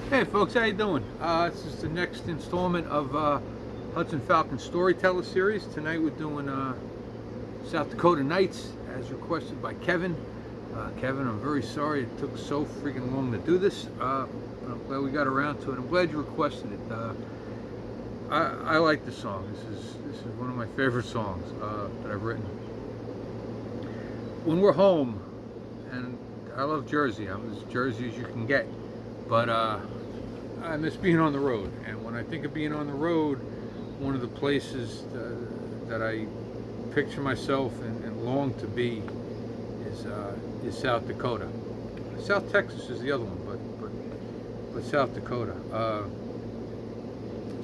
Hey folks, how you doing? This is the next installment of Hudson Falcons Storyteller series. Tonight we're doing South Dakota Nights as requested by Kevin. Kevin, I'm very sorry it took so freaking long to do this, but I'm glad we got around to it. I'm glad you requested it. I like this song. This is one of my favorite songs that I've written. When we're home, and I love Jersey. I'm as Jersey as you can get, but I miss being on the road, and when I think of being on the road, one of the places that I picture myself and long to be is South Dakota. South Texas is the other one, but South Dakota.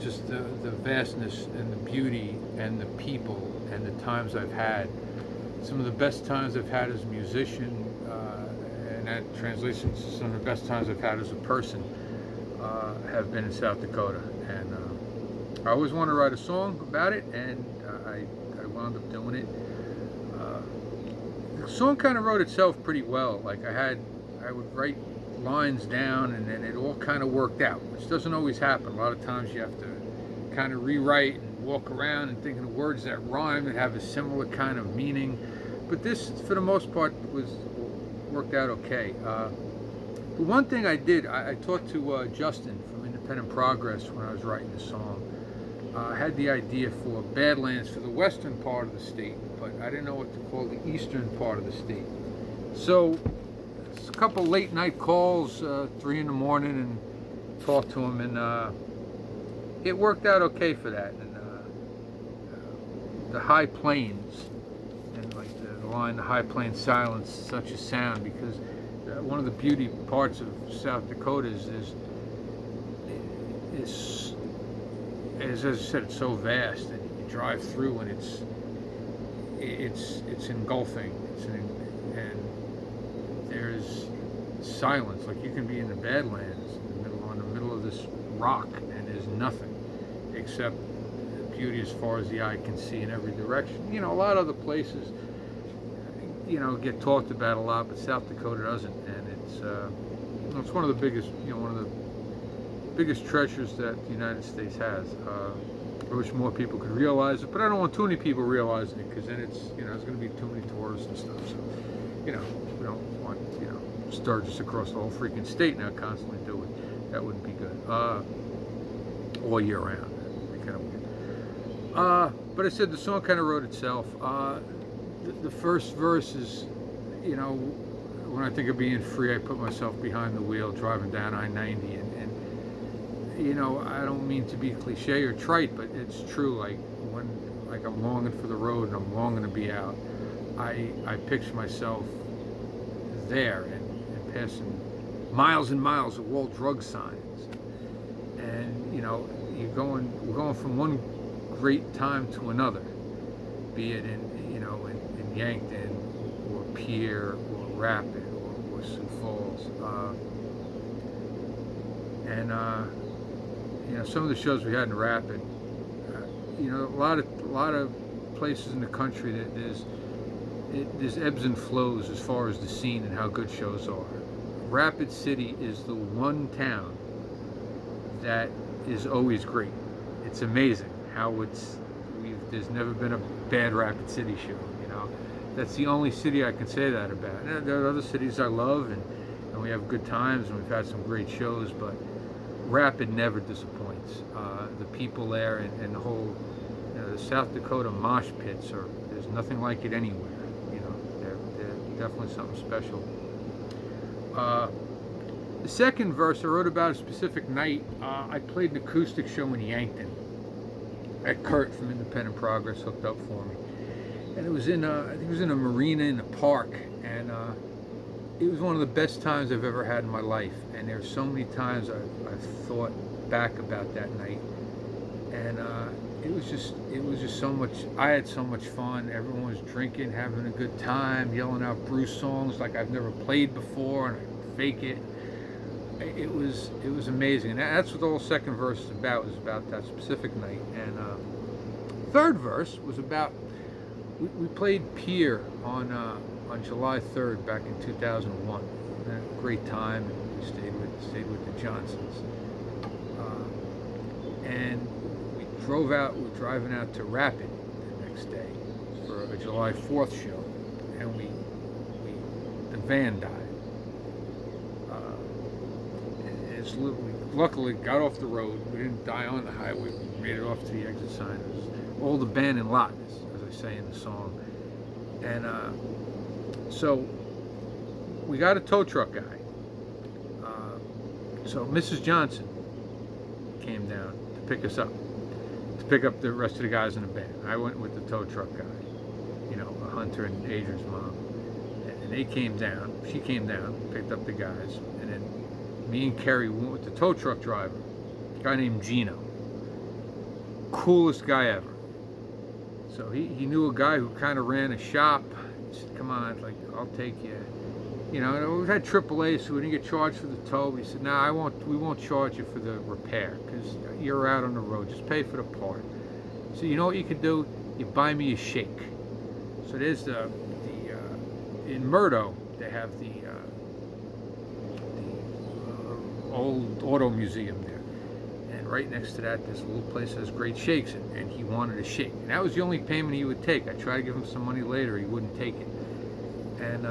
Just the vastness and the beauty and the people and the times I've had. Some of the best times I've had as a musician, and that translates into some of the best times I've had as a person. Have been in South Dakota, and I always wanted to write a song about it, and I wound up doing it. The song kind of wrote itself pretty well. Like I would write lines down, and then it all kind of worked out, which doesn't always happen. A lot of times you have to kind of rewrite and walk around and think of words that rhyme that have a similar kind of meaning. But this, for the most part, worked out okay. The one thing I did, I talked to Justin from Independent Progress when I was writing the song. I had the idea for Badlands for the western part of the state, but I didn't know what to call the eastern part of the state. So, it's a couple late night calls, 3 in the morning, and talked to him, and it worked out okay for that. And the high plains, and like the line, the high plains silence, such a sound, because one of the beauty parts of South Dakota is as I said, it's so vast, and you drive through, and it's engulfing. And there's silence. Like you can be in the Badlands, in the middle of this rock, and there's nothing except beauty as far as the eye can see in every direction. You know, a lot of other places, get talked about a lot, but South Dakota doesn't, and it's one of the biggest, treasures that the United States has. I wish more people could realize it, but I don't want too many people realizing it, because then it's, there's going to be too many tourists and stuff. So, we don't want, Sturgis across the whole freaking state now constantly do it. That wouldn't be good. All year round. Kind of weird. But I said the song kind of wrote itself. The first verse is, when I think of being free, I put myself behind the wheel driving down I-90, and I don't mean to be cliche or trite, but it's true. Like when I'm longing for the road and I'm longing to be out, I picture myself there and passing miles and miles of all drug signs, and we're going from one great time to another, be it in Yankton or Pierre or Rapid or Sioux Falls, and some of the shows we had in Rapid, a lot of places in the country that there's ebbs and flows as far as the scene and how good shows are. Rapid City is the one town that is always great. It's amazing how there's never been a bad Rapid City show. That's the only city I can say that about. And there are other cities I love, and we have good times, and we've had some great shows, but Rapid never disappoints. The people there and the whole, the South Dakota mosh pits there's nothing like it anywhere. They're definitely something special. The second verse I wrote about a specific night. I played an acoustic show in Yankton that Kurt from Independent Progress hooked up for me, and it was I think it was in a marina in a park, and it was one of the best times I've ever had in my life. And there's so many times I've thought back about that night, and it was just so much. I had so much fun. Everyone was drinking, having a good time, yelling out Bruce songs like I've never played before, and I could fake it. It was amazing, and that's what the whole second verse is about. Is about that specific night. And third verse was about we played Pierre on July 3rd back in 2001. A great time. It stayed with the Johnsons, and we drove out. We were driving out to Rapid the next day for a July 4th show, and the van died. We luckily got off the road. We didn't die on the highway. We made it off to the exit sign. It was all the band in Latin, as I say in the song. And so we got a tow truck guy. So Mrs. Johnson came down to pick us up, to pick up the rest of the guys in the band. I went with the tow truck guy, Hunter and Adrian's mom. And they came down. She came down, picked up the guys, and then me and Kerry went with the tow truck driver, a guy named Gino. Coolest guy ever. So he knew a guy who kind of ran a shop. He said, come on, I'll take you. We've had AAA, so we didn't get charged for the tow. He said, no, we won't charge you for the repair, because you're out on the road. Just pay for the part. So you know what you could do? You buy me a shake. So there's in Murdo, they have the old auto museum there, and right next to that there's a little place that has great shakes, and he wanted a shake, and that was the only payment he would take. I tried to give him some money later, he wouldn't take it, and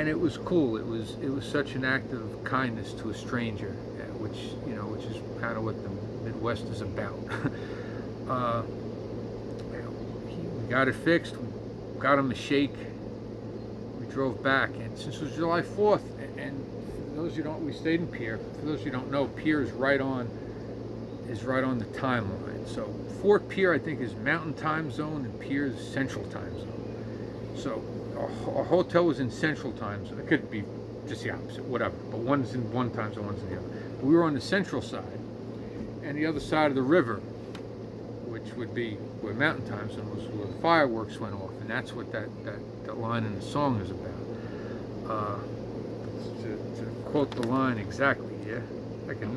it was cool. It was such an act of kindness to a stranger, which is kind of what the Midwest is about. We got it fixed, we got him a shake, drove back, and since it was July 4th, and for those who don't, we stayed in Pierre. For those who don't know, Pierre is right on the timeline. So Fort Pierre, I think, is Mountain Time Zone, and Pierre is Central Time Zone. So our hotel was in Central Time Zone. It could be just the opposite, whatever. But one's in one time zone, one's in the other. But we were on the central side, and the other side of the river, which would be where Mountain Time Zone was, where the fireworks went off, and that's what that line in the song is about. To quote the line exactly, yeah,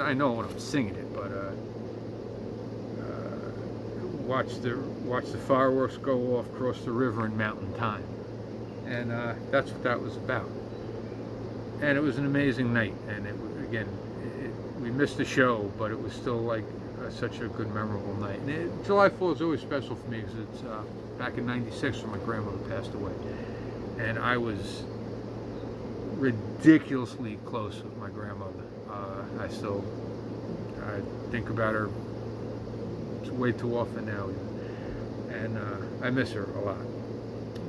I know when I'm singing it, but watch the fireworks go off across the river in mountain time, and that's what that was about. And it was an amazing night, and we missed the show, but it was still such a good, memorable night. And July 4th is always special for me because it's back in '96 when my grandmother passed away, and I was ridiculously close with my grandmother. I think about her way too often now, and I miss her a lot.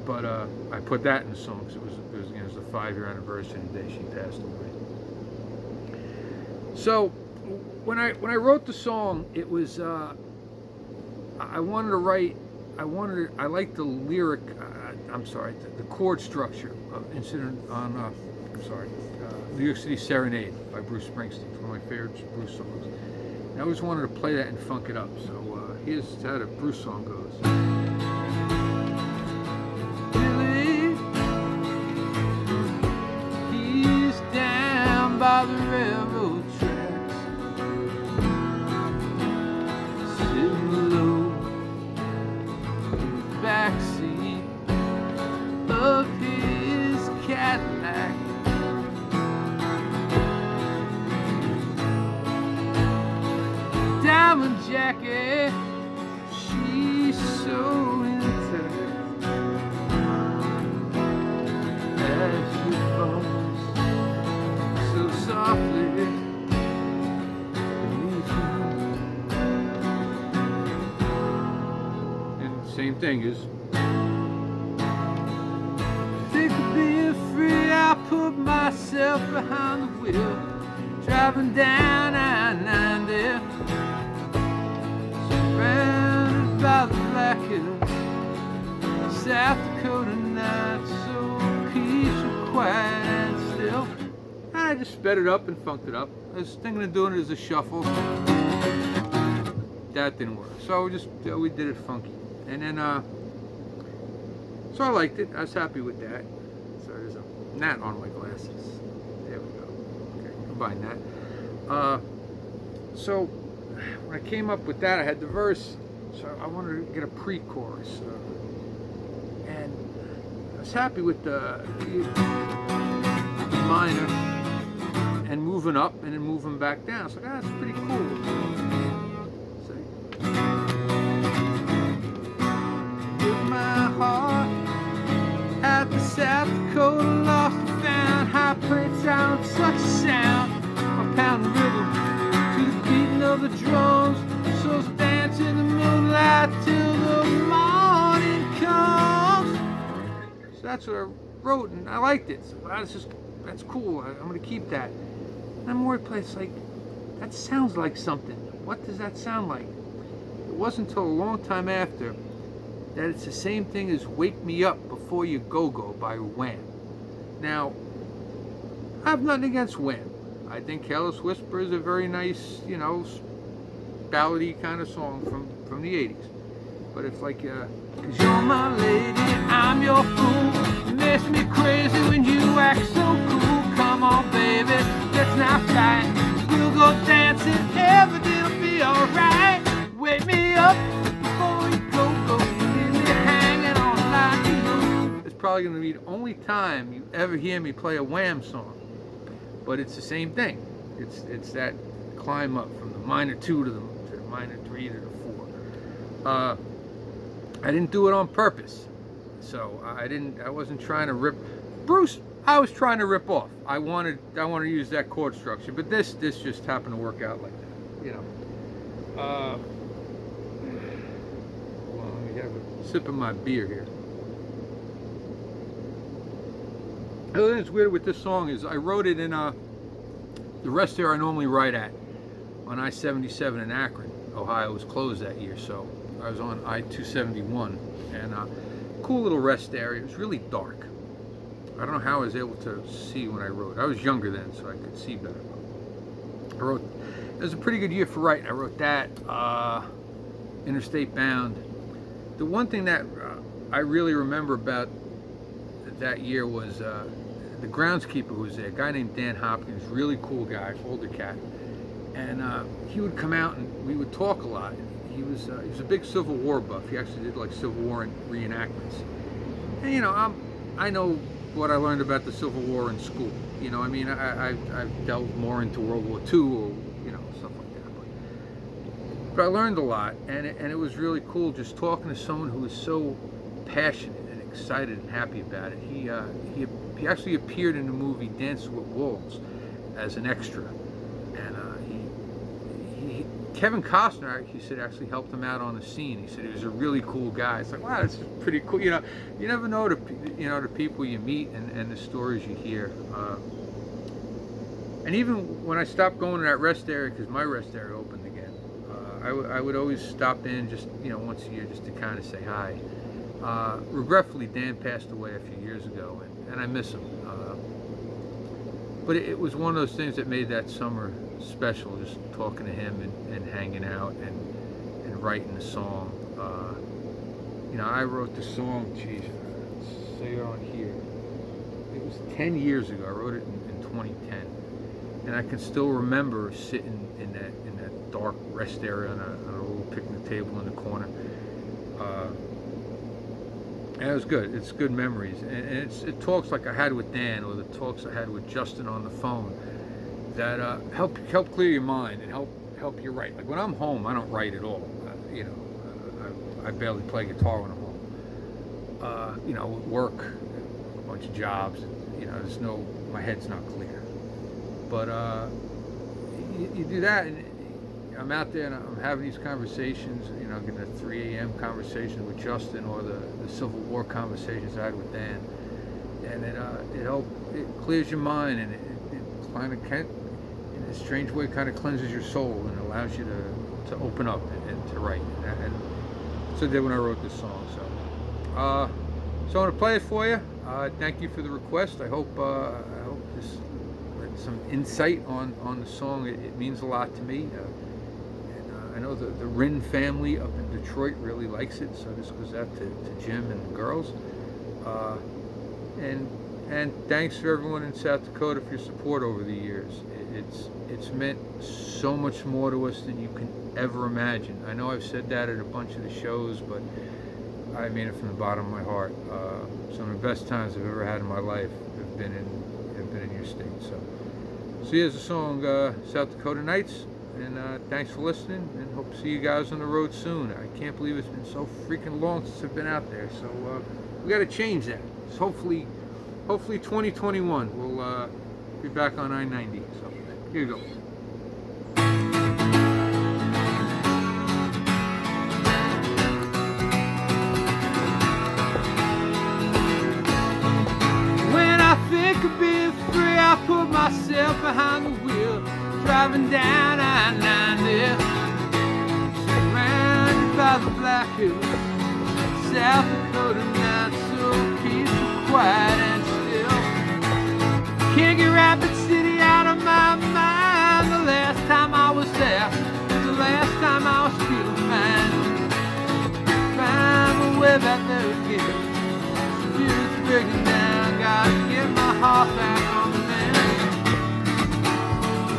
But I put that in the song because it was the 5-year anniversary the day she passed away. So when I wrote the song, it was I liked the lyric. The chord structure of Incident on New York City Serenade by Bruce Springsteen. It's one of my favorite Bruce songs. And I always wanted to play that and funk it up. So here's how the Bruce song goes. Billy, he's down by the railroad tracks, sitting low in the backseat of his Cadillac. Diamond jacket, she's so into as she falls so softly beneath him. And the same thing is, sick of being free, I put myself behind the wheel, driving down I-90. Surrounded by the black hills, South Dakota Nights, so peaceful, quiet, and still. And I just sped it up and funked it up. I was thinking of doing it as a shuffle. That didn't work, so we did it funky. And then, so I liked it. I was happy with that. So there's a gnat on my glasses. There we go. Okay, combine that. So when I came up with that, I had the verse, so I wanted to get a pre-chorus, and was happy with the minor and moving up and then moving back down. It's like, that's pretty cool. See? With my heart at the South Dakota lost and found, high played sound, such a sound. I pound the rhythm to the beating of the drums. Souls dance in the moonlight till the morning comes. So that's what I wrote, and I liked it. So that's cool. I'm gonna keep that. And then more place like, that sounds like something. What does that sound like? It wasn't until a long time after that it's the same thing as "Wake Me Up Before You Go-Go" by Wham. Now, I have nothing against Wham. I think Careless Whisper is a very nice, you know, ballady kind of song from the 80s. But it's like, 'cause you're my lady, I'm your fool. It makes me crazy when you act so cool. Come on, baby, let's not fight. We'll go dancing, everything'll be alright. Wake me up before you go. Leave me hanging on like you. It's probably going to be the only time you ever hear me play a Wham song. But it's the same thing. It's that climb up from the minor 2 to the minor 3 to the 4. I didn't do it on purpose, so I wasn't trying to rip Bruce. I was trying to rip off. I wanted to use that chord structure, but this just happened to work out like that, you know. Well, let me have a sip of my beer here. The other thing that's weird with this song is I wrote it in the rest area I normally write at on I-77 in Akron. Ohio was closed that year, so I was on I-271, and cool little rest area. It was really dark. I don't know how I was able to see when I wrote. I was younger then, so I could see better. It was a pretty good year for writing. I wrote that, Interstate Bound. The one thing that I really remember about that year was the groundskeeper who was there, a guy named Dan Hopkins, really cool guy, older cat. And he would come out and we would talk a lot. He was a big Civil War buff. He actually did like Civil War reenactments. And you know, I know what I learned about the Civil War in school. You know, I mean, I've delved more into World War II or you know stuff like that. But I learned a lot, and it was really cool just talking to someone who was so passionate and excited and happy about it. He actually appeared in the movie Dances with Wolves as an extra. Kevin Costner, he said, actually helped him out on the scene. He said he was a really cool guy. It's like, wow, that's pretty cool. You know, you never know the people you meet and the stories you hear. And even when I stopped going to that rest area, because my rest area opened again, I would always stop in just, you know, once a year just to kind of say hi. Regretfully, Dan passed away a few years ago, and I miss him. But it was one of those things that made that summer special, just talking to him and hanging out and writing the song. You know, I wrote the song, geez, let's say it on here. It was 10 years ago. I wrote it in 2010. And I can still remember sitting in that dark rest area on a little picnic table in the corner. And it was good. It's good memories. And it talks like I had with Dan, or the talks I had with Justin on the phone, that help clear your mind and help you write. Like when I'm home, I don't write at all. You know, I barely play guitar when I'm home. You know, work, a bunch of jobs. You know, my head's not clear. But you do that, and I'm out there and I'm having these conversations. You know, getting a 3 a.m. conversation with Justin, or the Civil War conversations I had with Dan, and it clears your mind, and it kind of can, in a strange way, kind of cleanses your soul and allows you to open up and to write. And so I did when I wrote this song. So I'm gonna play it for you. Thank you for the request. I hope this some insight on the song. It means a lot to me. I know the Rin family up in Detroit really likes it, so this goes out to Jim and the girls. And thanks for everyone in South Dakota for your support over the years. It's meant so much more to us than you can ever imagine. I know I've said that at a bunch of the shows, but I mean it from the bottom of my heart. Some of the best times I've ever had in my life have been in your state. So here's the song, South Dakota Nights, and thanks for listening, and hope to see you guys on the road soon. I can't believe it's been so freaking long since I've been out there, so we got to change that. So hopefully 2021 we'll be back on I-90. So here you go. I put myself behind the wheel, driving down I-90, surrounded by the Black Hills, South Dakota Nights, so peaceful, quiet and still. Can't get Rapid City out of my mind. The last time I was there was the last time I was feeling fine. Find my way back there again. Spirit's breaking down, gotta get my heart back on the mend.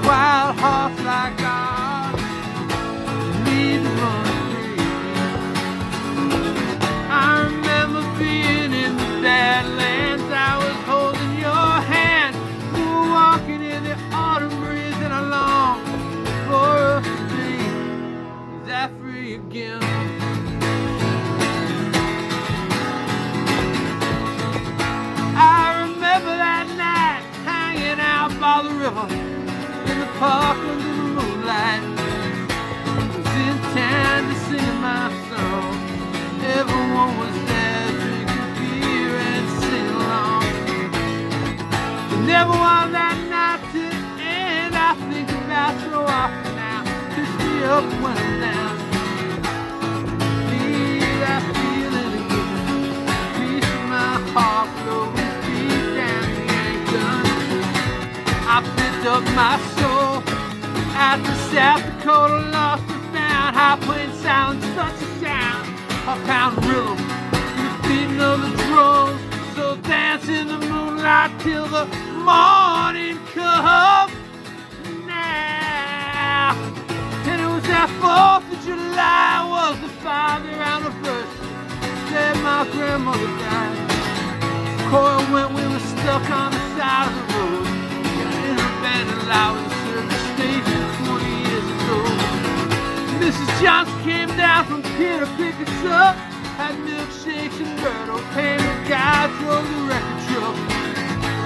Wild hearts like ours need to run free. I remember being in the Badlands. I was holding your hand. We were walking in the autumn breeze, and I long for us to be that free again. I remember that night hanging out by the river in the park under the moonlight. I was in town to sing my song. Everyone was there drinking beer and singing along. But never want that night to end. I think about so often now. Pick me up when I'm down. Feel that feeling again. Piece of my heart flowing deep down the ain't done. I picked up my soul at the South Dakota lost and found. High plains sound such a sound. I found rhythm in the beating of the drums. So dance in the moonlight till the morning comes now. And it was that 4th of July was the 5-year anniversary. Day my grandmother died. Coil went, we were stuck on the side of the road. Abandoned lot with a service station 20 years ago. Mrs. Johnson came down from pier to pick us up. Had milkshakes and Berto. Payment guy drove the record truck.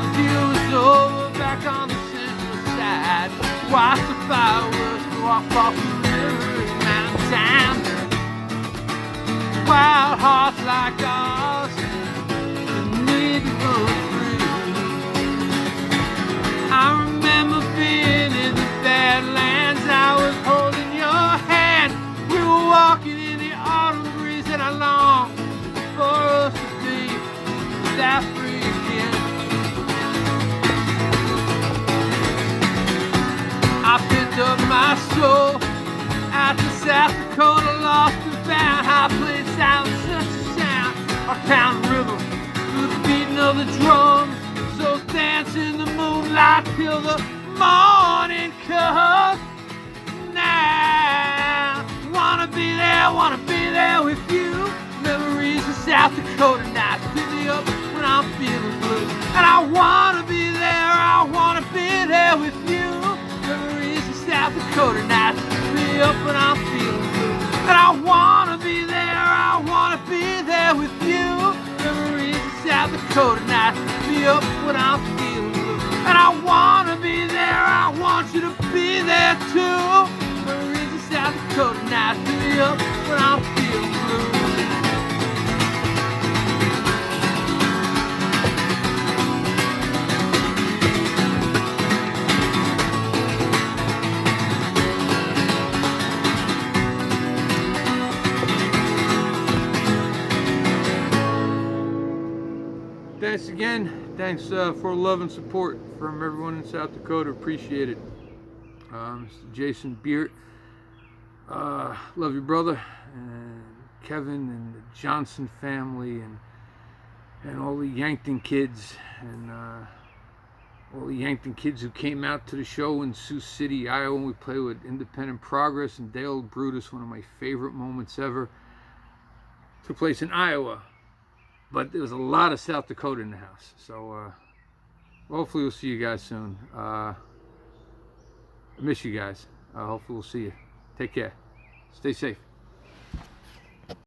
The deal was over back on the central side. Watched the fireworks go off the river in mountain town. Wild hearts like ours need to run free. I remember being in the Badlands. I was holding your hand. We were walking in the autumn breeze, and I long for us to be that free again. I picked up my soul at the South Dakota lost and found. High plains sound such a sound. Our town river through the beating of the drums. So dance in the moonlight till the morning comes now. Wanna be there with you. Memories of South Dakota nights pick me up when I'm feeling blue. And I wanna be there with you. Memories of South Dakota nights pick me up when I'm feeling blue. And I wanna be there with you. Memories of South Dakota nights pick me up when I'm feeling blue. And I wanna be there, I want you to be there too. Memories of South Dakota nights pick me up when I'm feeling blue. Thanks again. Thanks for love and support from everyone in South Dakota. Appreciate it. Mr. Jason Beard. Love you, brother. And Kevin and the Johnson family and all the Yankton kids and all the Yankton kids who came out to the show in Sioux City, Iowa. We played with Independent Progress and Dale Brutus, one of my favorite moments ever. took place in Iowa, but there was a lot of South Dakota in the house. So hopefully we'll see you guys soon. I miss you guys. Hopefully we'll see you. Take care. Stay safe.